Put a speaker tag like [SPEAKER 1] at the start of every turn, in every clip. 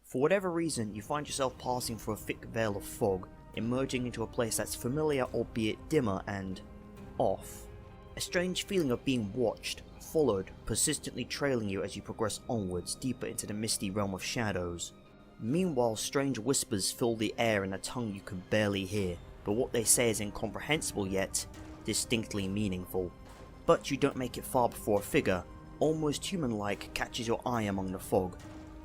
[SPEAKER 1] For whatever reason, you find yourself passing through a thick veil of fog, emerging into a place that's familiar albeit dimmer and off. A strange feeling of being watched, followed, persistently trailing you as you progress onwards deeper into the misty realm of shadows. Meanwhile, strange whispers fill the air in a tongue you can barely hear, but what they say is incomprehensible yet distinctly meaningful. But you don't make it far before a figure, almost human-like, catches your eye among the fog.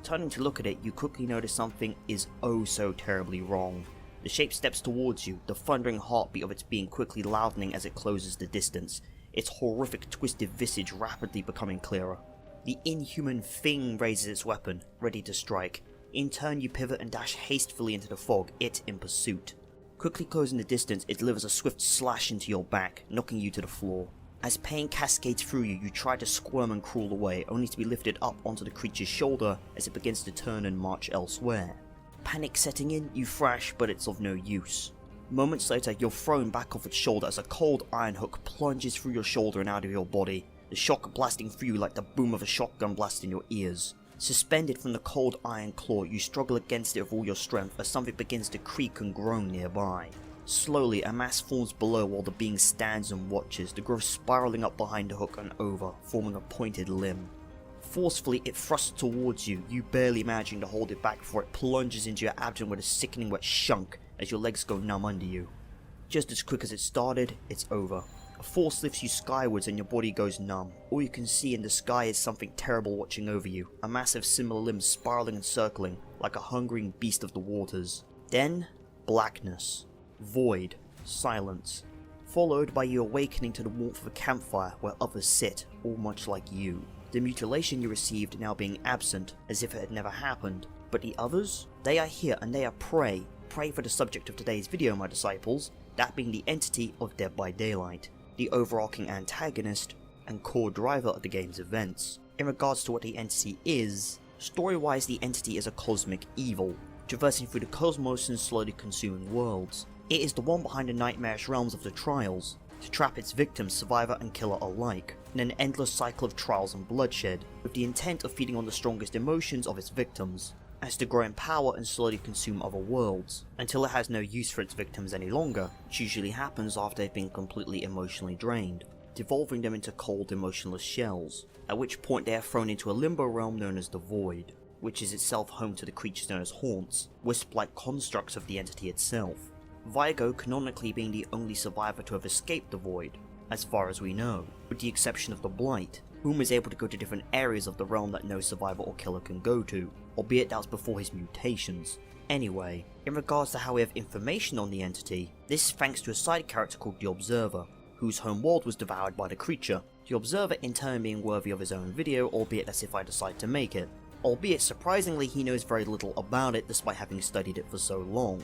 [SPEAKER 1] Turning to look at it, you quickly notice something is oh so terribly wrong. The shape steps towards you, the thundering heartbeat of its being quickly loudening as it closes the distance, its horrific twisted visage rapidly becoming clearer. The inhuman thing raises its weapon, ready to strike. In turn you pivot and dash hastily into the fog, it in pursuit. Quickly closing the distance, it delivers a swift slash into your back, knocking you to the floor. As pain cascades through you, you try to squirm and crawl away, only to be lifted up onto the creature's shoulder as it begins to turn and march elsewhere. Panic setting in, you thrash, but it's of no use. Moments later, you're thrown back off its shoulder as a cold iron hook plunges through your shoulder and out of your body, the shock blasting through you like the boom of a shotgun blast in your ears. Suspended from the cold iron claw, you struggle against it with all your strength as something begins to creak and groan nearby. Slowly, a mass forms below while the being stands and watches, the growth spiraling up behind the hook and over, forming a pointed limb. Forcefully, it thrusts towards you, you barely managing to hold it back before it plunges into your abdomen with a sickening wet shunk as your legs go numb under you. Just as quick as it started, it's over. A force lifts you skywards and your body goes numb. All you can see in the sky is something terrible watching over you, a massive similar limb spiraling and circling, like a hungering beast of the waters. Then, blackness. Void. Silence. Followed by you awakening to the warmth of a campfire where others sit, all much like you. The mutilation you received now being absent, as if it had never happened. But the others? They are here and they are prey. Prey for the subject of today's video, my disciples, that being the entity of Dead by Daylight, the overarching antagonist and core driver of the game's events. In regards to what the entity is, story-wise the entity is a cosmic evil, traversing through the cosmos and slowly consuming worlds. It is the one behind the nightmarish realms of the trials, to trap its victims, survivor and killer alike, in an endless cycle of trials and bloodshed, with the intent of feeding on the strongest emotions of its victims, as to grow in power and slowly consume other worlds, until it has no use for its victims any longer, which usually happens after they've been completely emotionally drained, devolving them into cold, emotionless shells, at which point they are thrown into a limbo realm known as the Void, which is itself home to the creatures known as haunts, wisp-like constructs of the entity itself. Vigo canonically being the only survivor to have escaped the Void, as far as we know, with the exception of the Blight, whom is able to go to different areas of the realm that no survivor or killer can go to, albeit that was before his mutations. Anyway, in regards to how we have information on the entity, this is thanks to a side character called the Observer, whose home world was devoured by the creature, the Observer in turn being worthy of his own video, albeit as if I decide to make it. Albeit surprisingly he knows very little about it despite having studied it for so long,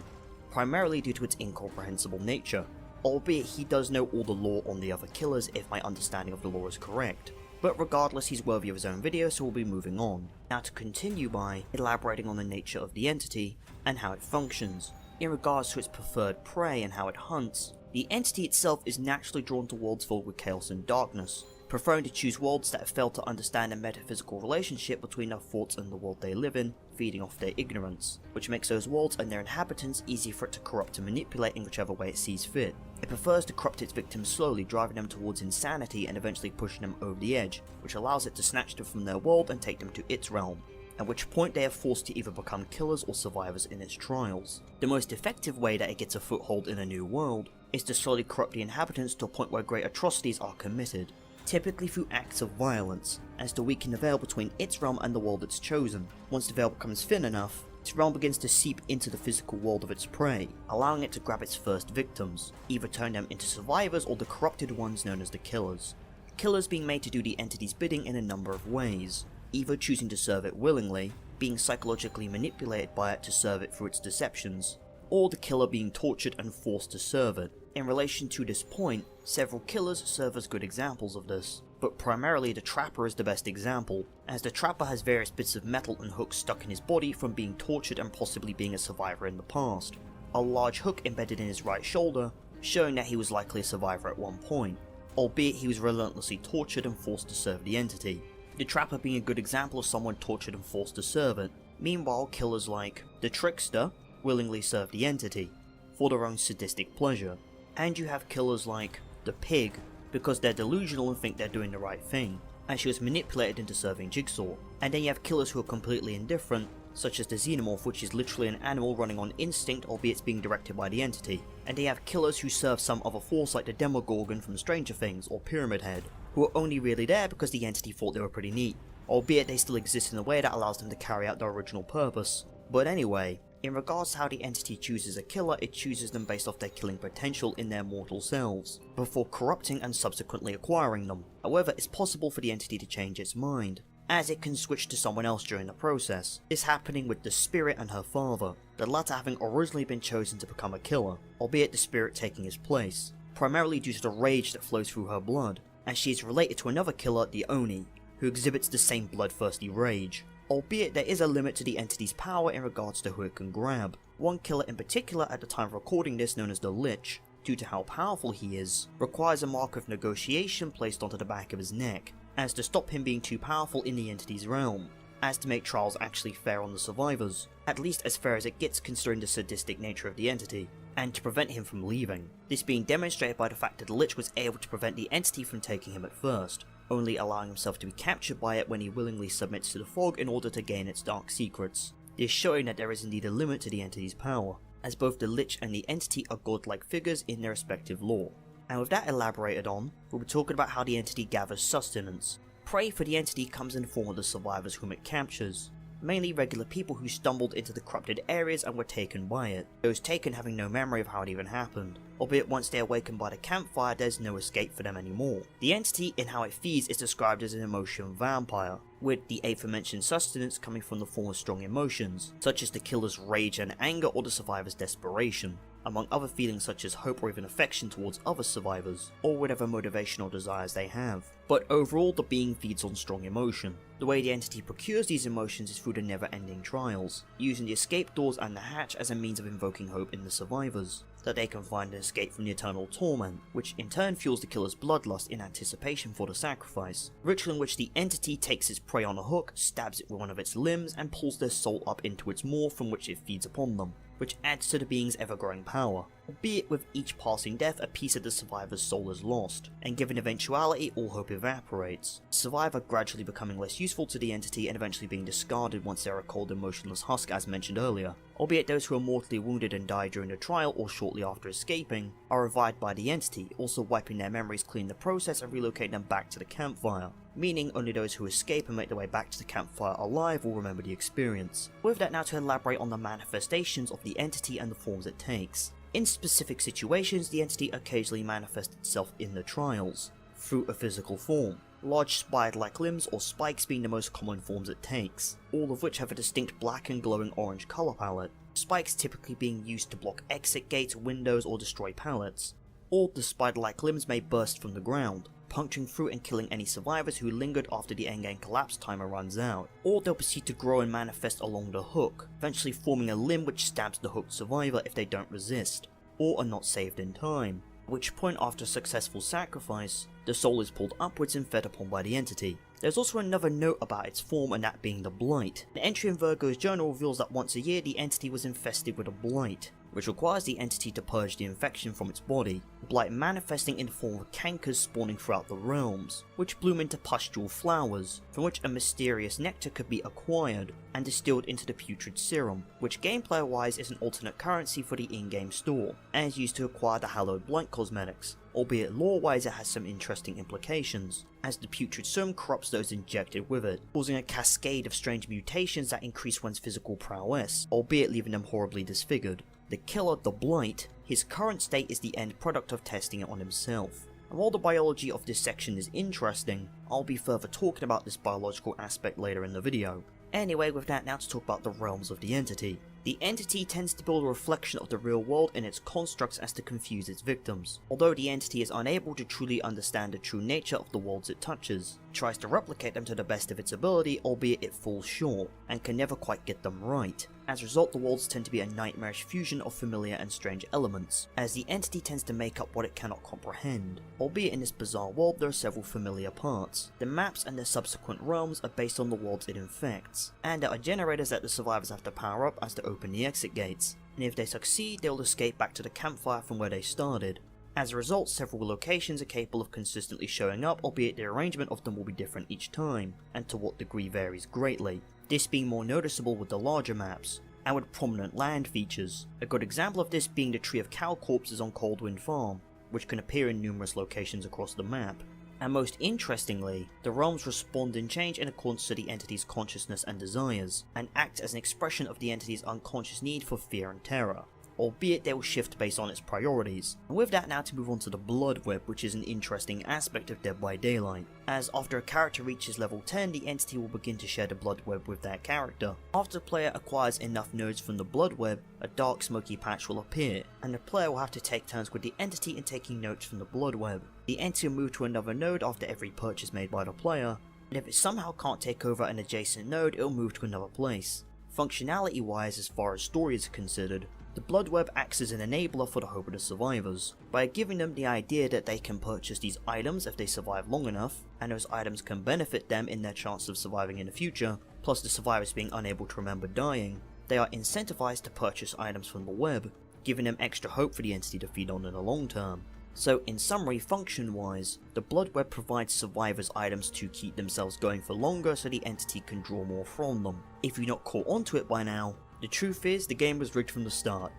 [SPEAKER 1] primarily due to its incomprehensible nature, albeit he does know all the lore on the other killers if my understanding of the lore is correct. But regardless, he's worthy of his own video, so we'll be moving on. Now to continue by elaborating on the nature of the entity and how it functions. In regards to its preferred prey and how it hunts, the entity itself is naturally drawn to worlds filled with chaos and darkness, preferring to choose worlds that have failed to understand the metaphysical relationship between their thoughts and the world they live in, feeding off their ignorance, which makes those worlds and their inhabitants easy for it to corrupt and manipulate in whichever way it sees fit. It prefers to corrupt its victims slowly, driving them towards insanity and eventually pushing them over the edge, which allows it to snatch them from their world and take them to its realm, at which point they are forced to either become killers or survivors in its trials. The most effective way that it gets a foothold in a new world is to slowly corrupt the inhabitants to a point where great atrocities are committed, typically through acts of violence, as to weaken the veil between its realm and the world it's chosen. Once the veil becomes thin enough, its realm begins to seep into the physical world of its prey, allowing it to grab its first victims, either turn them into survivors or the corrupted ones known as the killers. Killers being made to do the entity's bidding in a number of ways, either choosing to serve it willingly, being psychologically manipulated by it to serve it through its deceptions, or the killer being tortured and forced to serve it. In relation to this point, several killers serve as good examples of this, but primarily the Trapper is the best example, as the Trapper has various bits of metal and hooks stuck in his body from being tortured and possibly being a survivor in the past. A large hook embedded in his right shoulder, showing that he was likely a survivor at one point, albeit he was relentlessly tortured and forced to serve the entity. The Trapper being a good example of someone tortured and forced to serve it, Meanwhile, killers like the Trickster willingly serve the entity for their own sadistic pleasure. And you have killers like the Pig because they're delusional and think they're doing the right thing, and she was manipulated into serving Jigsaw. And then you have killers who are completely indifferent, such as the Xenomorph, which is literally an animal running on instinct, albeit it's being directed by the entity. And they have killers who serve some other force like the Demogorgon from Stranger Things or Pyramid Head, who are only really there because the entity thought they were pretty neat, albeit they still exist in a way that allows them to carry out their original purpose. But anyway, in regards to how the entity chooses a killer, it chooses them based off their killing potential in their mortal selves, before corrupting and subsequently acquiring them. However, it's possible for the entity to change its mind, as it can switch to someone else during the process, this happening with the Spirit and her father, the latter having originally been chosen to become a killer, albeit the Spirit taking his place, primarily due to the rage that flows through her blood, as she is related to another killer, the Oni, who exhibits the same bloodthirsty rage. Albeit there is a limit to the entity's power in regards to who it can grab. One killer in particular at the time of recording this, known as the Lich, due to how powerful he is, requires a mark of negotiation placed onto the back of his neck, as to stop him being too powerful in the entity's realm, as to make trials actually fair on the survivors, at least as fair as it gets considering the sadistic nature of the entity, and to prevent him from leaving. This being demonstrated by the fact that the Lich was able to prevent the entity from taking him at first, only allowing himself to be captured by it when he willingly submits to the fog in order to gain its dark secrets. This showing that there is indeed a limit to the entity's power, as both the Lich and the entity are godlike figures in their respective lore. And with that elaborated on, we'll be talking about how the entity gathers sustenance. Prey for the entity comes in the form of the survivors whom it captures, mainly regular people who stumbled into the corrupted areas and were taken by it, those taken having no memory of how it even happened, albeit once they awaken by the campfire there's no escape for them anymore. The entity in how it feeds is described as an emotion vampire, with the aforementioned sustenance coming from the form of strong emotions, such as the killer's rage and anger or the survivor's desperation, among other feelings such as hope or even affection towards other survivors, or whatever motivation or desires they have. But overall, the being feeds on strong emotion. The way the entity procures these emotions is through the never-ending trials, using the escape doors and the hatch as a means of invoking hope in the survivors, that they can find an escape from the eternal torment, which in turn fuels the killer's bloodlust in anticipation for the sacrifice, ritual in which the entity takes its prey on a hook, stabs it with one of its limbs, and pulls their soul up into its maw from which it feeds upon them, which adds to the being's ever-growing power, albeit with each passing death a piece of the survivor's soul is lost, and given eventuality all hope evaporates, the survivor gradually becoming less useful to the entity and eventually being discarded once they are a cold and motionless husk as mentioned earlier, albeit those who are mortally wounded and die during the trial or shortly after escaping are revived by the entity, also wiping their memories clean the process and relocating them back to the campfire, meaning only those who escape and make their way back to the campfire alive will remember the experience. With that, now to elaborate on the manifestations of the entity and the forms it takes. In specific situations, the entity occasionally manifests itself in the trials, through a physical form, large spider-like limbs or spikes being the most common forms it takes, all of which have a distinct black and glowing orange colour palette, spikes typically being used to block exit gates, windows or destroy pallets. Or the spider-like limbs may burst from the ground, puncturing through and killing any survivors who lingered after the endgame collapse timer runs out, or they'll proceed to grow and manifest along the hook, eventually forming a limb which stabs the hooked survivor if they don't resist, or are not saved in time, at which point after a successful sacrifice, the soul is pulled upwards and fed upon by the entity. There's also another note about its form, and that being the Blight. An entry in Virgo's journal reveals that once a year the entity was infested with a Blight, which requires the entity to purge the infection from its body, Blight manifesting in the form of cankers spawning throughout the realms, which bloom into pustule flowers, from which a mysterious nectar could be acquired and distilled into the putrid serum, which gameplay wise is an alternate currency for the in-game store, and is used to acquire the hallowed Blight cosmetics, albeit lore wise it has some interesting implications, as the putrid serum corrupts those injected with it, causing a cascade of strange mutations that increase one's physical prowess, albeit leaving them horribly disfigured. The killer, the Blight, his current state is the end product of testing it on himself. And while the biology of this section is interesting, I'll be further talking about this biological aspect later in the video. Anyway, with that, now to talk about the realms of the entity. The entity tends to build a reflection of the real world in its constructs as to confuse its victims. Although the entity is unable to truly understand the true nature of the worlds it touches, it tries to replicate them to the best of its ability, albeit it falls short, and can never quite get them right, As a result, the worlds tend to be a nightmarish fusion of familiar and strange elements, as the entity tends to make up what it cannot comprehend. Albeit in this bizarre world there are several familiar parts. The maps and their subsequent realms are based on the worlds it infects, and there are generators that the survivors have to power up as to open the exit gates, and if they succeed they will escape back to the campfire from where they started. As a result, several locations are capable of consistently showing up, albeit the arrangement of them will be different each time, and to what degree varies greatly. This being more noticeable with the larger maps, and with prominent land features. A good example of this being the Tree of Cow Corpses on Coldwind Farm, which can appear in numerous locations across the map. And most interestingly, the realms respond and change in accordance to the entity's consciousness and desires, and act as an expression of the entity's unconscious need for fear and terror, albeit they will shift based on its priorities. And with that, now to move on to the Blood Web, which is an interesting aspect of Dead by Daylight, as after a character reaches level 10, the entity will begin to share the Blood Web with that character. After the player acquires enough nodes from the Blood Web, a dark smoky patch will appear, and the player will have to take turns with the entity in taking notes from the Blood Web. The entity will move to another node after every purchase made by the player, and if it somehow can't take over an adjacent node, it will move to another place. Functionality wise, as far as story is considered, the Blood Web acts as an enabler for the hope of the survivors, by giving them the idea that they can purchase these items if they survive long enough, and those items can benefit them in their chance of surviving in the future, plus the survivors being unable to remember dying. They are incentivized to purchase items from the web, giving them extra hope for the entity to feed on in the long term. So in summary, function wise, the Blood Web provides survivors items to keep themselves going for longer so the entity can draw more from them. If you're not caught onto it by now, the truth is, the game was rigged from the start.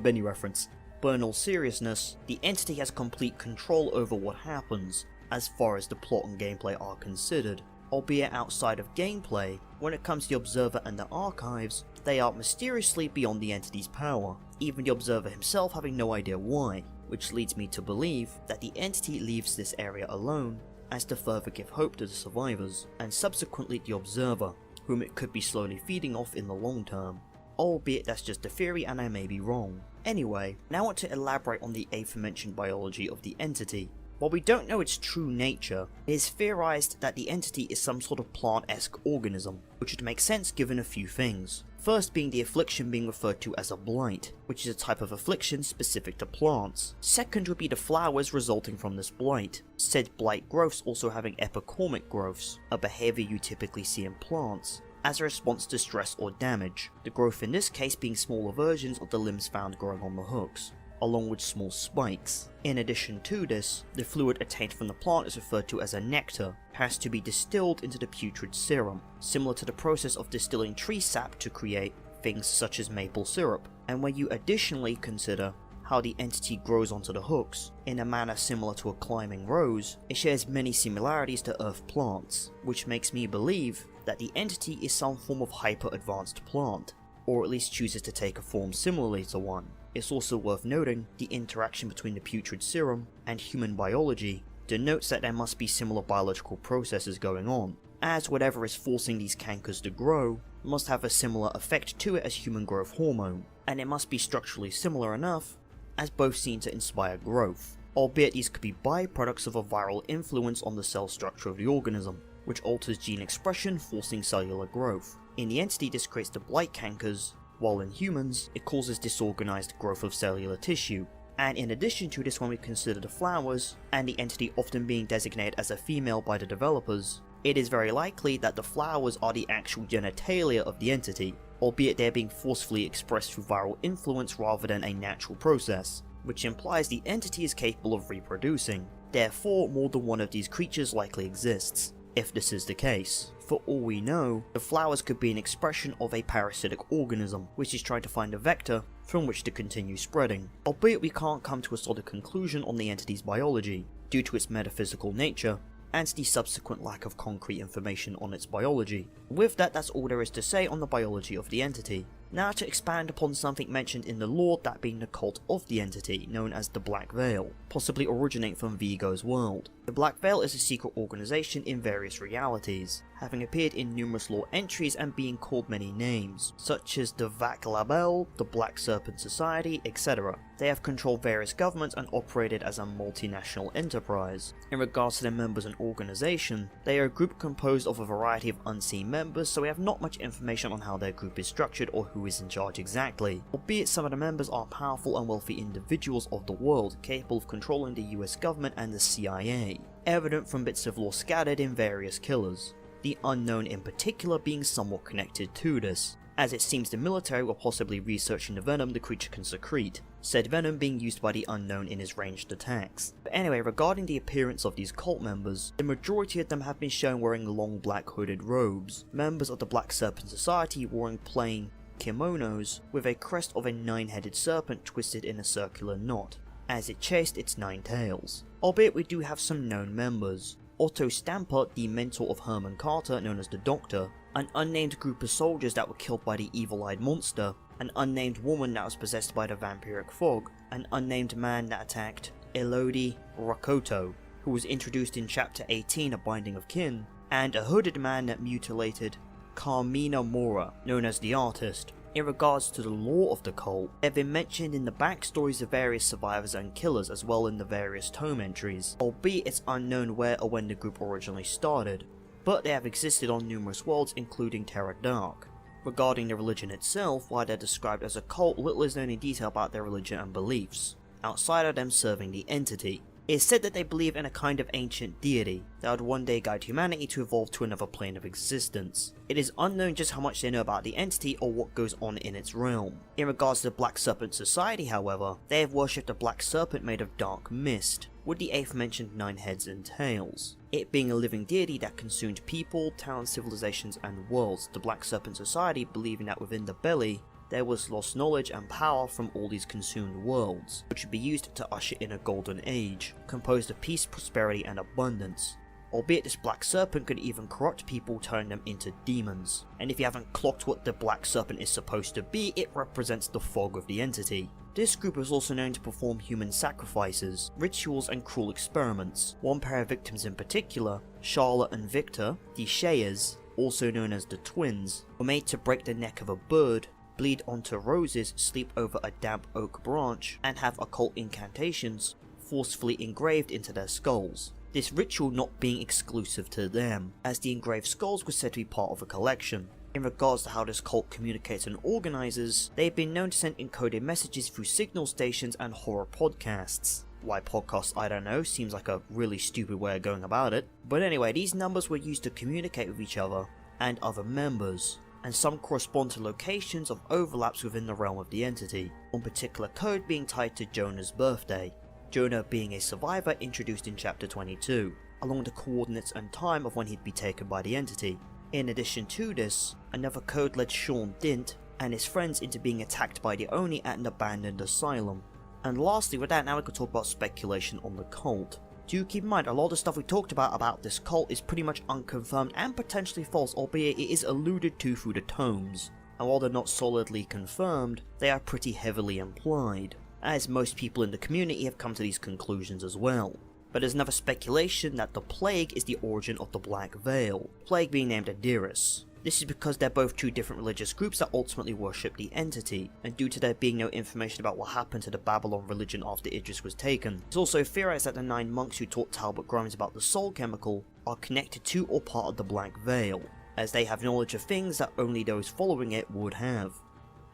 [SPEAKER 1] Benny reference. But in all seriousness, the entity has complete control over what happens, as far as the plot and gameplay are considered. Albeit outside of gameplay, when it comes to the Observer and the Archives, they are mysteriously beyond the entity's power, even the Observer himself having no idea why, which leads me to believe that the entity leaves this area alone, as to further give hope to the survivors, and subsequently the Observer, whom it could be slowly feeding off in the long term. Albeit that's just a theory and I may be wrong. Anyway, now I want to elaborate on the aforementioned biology of the entity. While we don't know its true nature, it is theorized that the entity is some sort of plant-esque organism, which would make sense given a few things. First being the affliction being referred to as a blight, which is a type of affliction specific to plants. Second would be the flowers resulting from this blight, said blight growths also having epicormic growths, a behavior you typically see in plants, as a response to stress or damage, the growth in this case being smaller versions of the limbs found growing on the hooks, along with small spikes. In addition to this, the fluid obtained from the plant is referred to as a nectar, has to be distilled into the putrid serum, similar to the process of distilling tree sap to create things such as maple syrup, and when you additionally consider how the entity grows onto the hooks, in a manner similar to a climbing rose, it shares many similarities to earth plants, which makes me believe that the entity is some form of hyper-advanced plant, or at least chooses to take a form similarly to one. It's also worth noting the interaction between the putrid serum and human biology denotes that there must be similar biological processes going on, as whatever is forcing these cankers to grow must have a similar effect to it as human growth hormone, and it must be structurally similar enough as both seem to inspire growth, albeit these could be byproducts of a viral influence on the cell structure of the organism, which alters gene expression forcing cellular growth. In the entity this creates the blight cankers, while in humans it causes disorganized growth of cellular tissue. And in addition to this, when we consider the flowers, and the entity often being designated as a female by the developers, it is very likely that the flowers are the actual genitalia of the entity, albeit they're being forcefully expressed through viral influence rather than a natural process, which implies the entity is capable of reproducing. Therefore, more than one of these creatures likely exists. If this is the case, for all we know, the flowers could be an expression of a parasitic organism, which is trying to find a vector from which to continue spreading, albeit we can't come to a solid conclusion on the entity's biology, due to its metaphysical nature, and the subsequent lack of concrete information on its biology. With that, that's all there is to say on the biology of the entity. Now to expand upon something mentioned in the lore, that being the cult of the entity, known as the Black Veil, possibly originating from Vigo's world. The Black Veil is a secret organization in various realities, having appeared in numerous lore entries and being called many names, such as the Vac Label, the Black Serpent Society, etc. They have controlled various governments and operated as a multinational enterprise. In regards to their members and organization, they are a group composed of a variety of unseen members, so we have not much information on how their group is structured or who is in charge exactly, albeit some of the members are powerful and wealthy individuals of the world, capable of controlling the US government and the CIA, evident from bits of lore scattered in various killers, the Unknown in particular being somewhat connected to this, as it seems the military were possibly researching the venom the creature can secrete, said venom being used by the Unknown in his ranged attacks. But anyway, regarding the appearance of these cult members, the majority of them have been shown wearing long black hooded robes, members of the Black Serpent Society wearing plain kimonos with a crest of a 9-headed serpent twisted in a circular knot, as it chased its 9 tails. Albeit we do have some known members. Otto Stamper, the mentor of Herman Carter known as the Doctor, an unnamed group of soldiers that were killed by the evil-eyed monster, an unnamed woman that was possessed by the vampiric fog, an unnamed man that attacked Elodie Rakoto, who was introduced in chapter 18 of Binding of Kin, and a hooded man that mutilated Carmina Mora, known as the Artist. In regards to the lore of the cult, they have been mentioned in the backstories of various survivors and killers as well in the various tome entries, albeit it's unknown where or when the group originally started, but they have existed on numerous worlds including Terra Dark. Regarding the religion itself, while they're described as a cult, little is known in detail about their religion and beliefs, outside of them serving the entity. It is said that they believe in a kind of ancient deity that would one day guide humanity to evolve to another plane of existence. It is unknown just how much they know about the entity or what goes on in its realm. In regards to the Black Serpent Society, however, they have worshipped a black serpent made of dark mist, with the aforementioned 9 heads and tails. It being a living deity that consumed people, towns, civilizations and worlds, the Black Serpent Society believing that within the belly there was lost knowledge and power from all these consumed worlds, which would be used to usher in a golden age, composed of peace, prosperity and abundance. Albeit this black serpent could even corrupt people, turning them into demons. And if you haven't clocked what the black serpent is supposed to be, it represents the fog of the entity. This group is also known to perform human sacrifices, rituals and cruel experiments. One pair of victims in particular, Charlotte and Victor, the Shayers, also known as the twins, were made to break the neck of a bird, bleed onto roses, sleep over a damp oak branch, and have occult incantations forcefully engraved into their skulls. This ritual not being exclusive to them, as the engraved skulls were said to be part of a collection. In regards to how this cult communicates and organizes, they have been known to send encoded messages through signal stations and horror podcasts. Why podcasts, I don't know, seems like a really stupid way of going about it. But anyway, these numbers were used to communicate with each other and other members, and some correspond to locations of overlaps within the realm of the entity, one particular code being tied to Jonah's birthday, Jonah being a survivor introduced in chapter 22, along the coordinates and time of when he'd be taken by the entity. In addition to this, another code led Sean Dint and his friends into being attacked by the Oni at an abandoned asylum. And lastly, with that, now we could talk about speculation on the cult. Do keep in mind, a lot of the stuff we talked about this cult is pretty much unconfirmed and potentially false, albeit it is alluded to through the tomes, and while they're not solidly confirmed, they are pretty heavily implied, as most people in the community have come to these conclusions as well. But there's another speculation that the Plague is the origin of the Black Veil, Plague being named Adiris. This is because they're both two different religious groups that ultimately worship the entity, and due to there being no information about what happened to the Babylon religion after Idris was taken, it's also theorized that the 9 monks who taught Talbot Grimes about the soul chemical are connected to or part of the Black Veil, as they have knowledge of things that only those following it would have.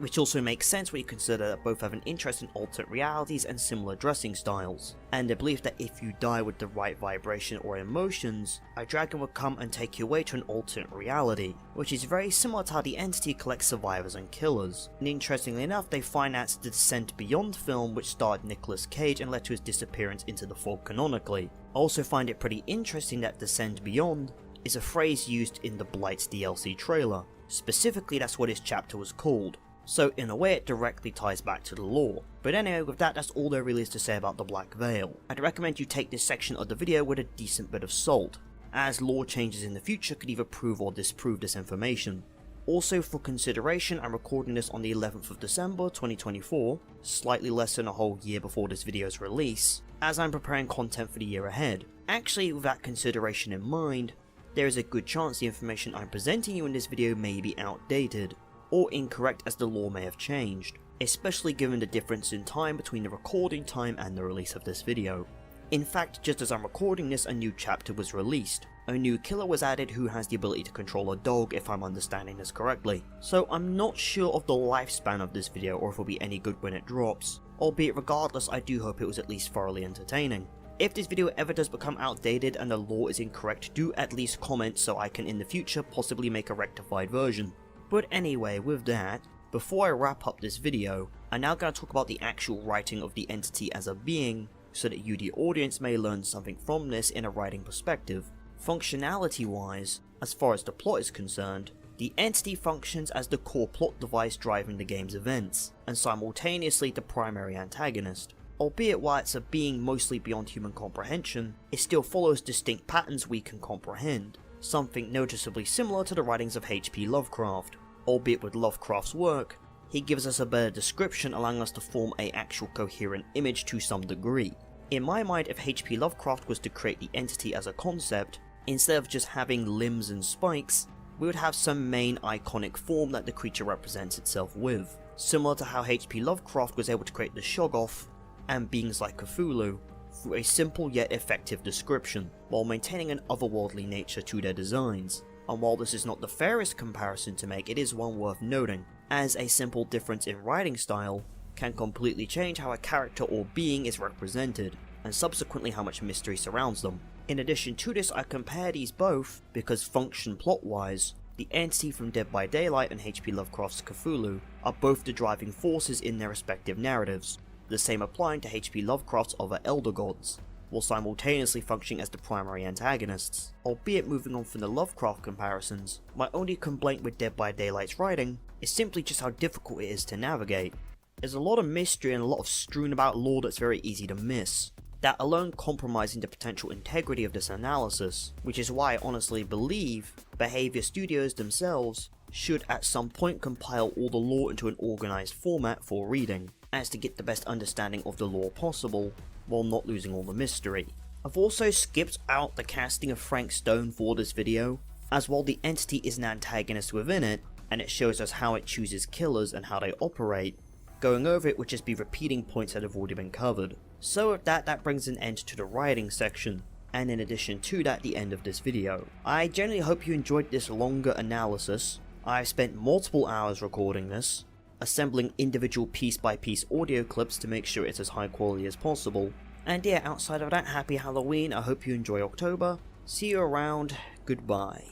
[SPEAKER 1] Which also makes sense when you consider that both have an interest in alternate realities and similar dressing styles, and the belief that if you die with the right vibration or emotions, a dragon will come and take you away to an alternate reality, which is very similar to how the entity collects survivors and killers. And interestingly enough, they financed the Descent Beyond film, which starred Nicolas Cage and led to his disappearance into the fog canonically. I also find it pretty interesting that Descend Beyond is a phrase used in the Blight's DLC trailer. Specifically, that's what his chapter was called. So in a way it directly ties back to the lore. But anyway, with that, that's all there really is to say about the Black Veil. I'd recommend you take this section of the video with a decent bit of salt, as lore changes in the future could either prove or disprove this information. Also for consideration, I'm recording this on the 11th of December 2024, slightly less than a whole year before this video's release, as I'm preparing content for the year ahead. Actually, with that consideration in mind, there is a good chance the information I'm presenting you in this video may be outdated, or incorrect as the lore may have changed, especially given the difference in time between the recording time and the release of this video. In fact, just as I'm recording this, a new chapter was released. A new killer was added who has the ability to control a dog, if I'm understanding this correctly. So I'm not sure of the lifespan of this video or if it'll be any good when it drops, albeit regardless I do hope it was at least thoroughly entertaining. If this video ever does become outdated and the lore is incorrect, do at least comment so I can in the future possibly make a rectified version. But anyway, with that, before I wrap up this video, I'm now going to talk about the actual writing of the entity as a being, so that you the audience may learn something from this in a writing perspective. Functionality wise, as far as the plot is concerned, the entity functions as the core plot device driving the game's events, and simultaneously the primary antagonist. Albeit while it's a being mostly beyond human comprehension, it still follows distinct patterns we can comprehend, something noticeably similar to the writings of H.P. Lovecraft. Albeit with Lovecraft's work, he gives us a better description, allowing us to form an actual coherent image to some degree. In my mind, if H.P. Lovecraft was to create the entity as a concept, instead of just having limbs and spikes, we would have some main iconic form that the creature represents itself with, similar to how H.P. Lovecraft was able to create the Shoggoth and beings like Cthulhu through a simple yet effective description, while maintaining an otherworldly nature to their designs. And while this is not the fairest comparison to make, it is one worth noting, as a simple difference in writing style can completely change how a character or being is represented, and subsequently how much mystery surrounds them. In addition to this, I compare these both because function plot-wise, the entity from Dead by Daylight and H.P. Lovecraft's Cthulhu are both the driving forces in their respective narratives, the same applying to H.P. Lovecraft's other Elder Gods, while simultaneously functioning as the primary antagonists. Albeit moving on from the Lovecraft comparisons, my only complaint with Dead by Daylight's writing is simply just how difficult it is to navigate. There's a lot of mystery and a lot of strewn about lore that's very easy to miss, that alone compromising the potential integrity of this analysis, which is why I honestly believe Behaviour Studios themselves should at some point compile all the lore into an organised format for reading, as to get the best understanding of the lore possible, while not losing all the mystery. I've also skipped out the casting of Frank Stone for this video, as while the entity is an antagonist within it, and it shows us how it chooses killers and how they operate, going over it would just be repeating points that have already been covered. So with that brings an end to the writing section, and in addition to that, the end of this video. I generally hope you enjoyed this longer analysis. I've spent multiple hours recording this, assembling individual piece by piece audio clips to make sure it's as high quality as possible. And yeah, outside of that, happy Halloween, I hope you enjoy October. See you around, goodbye.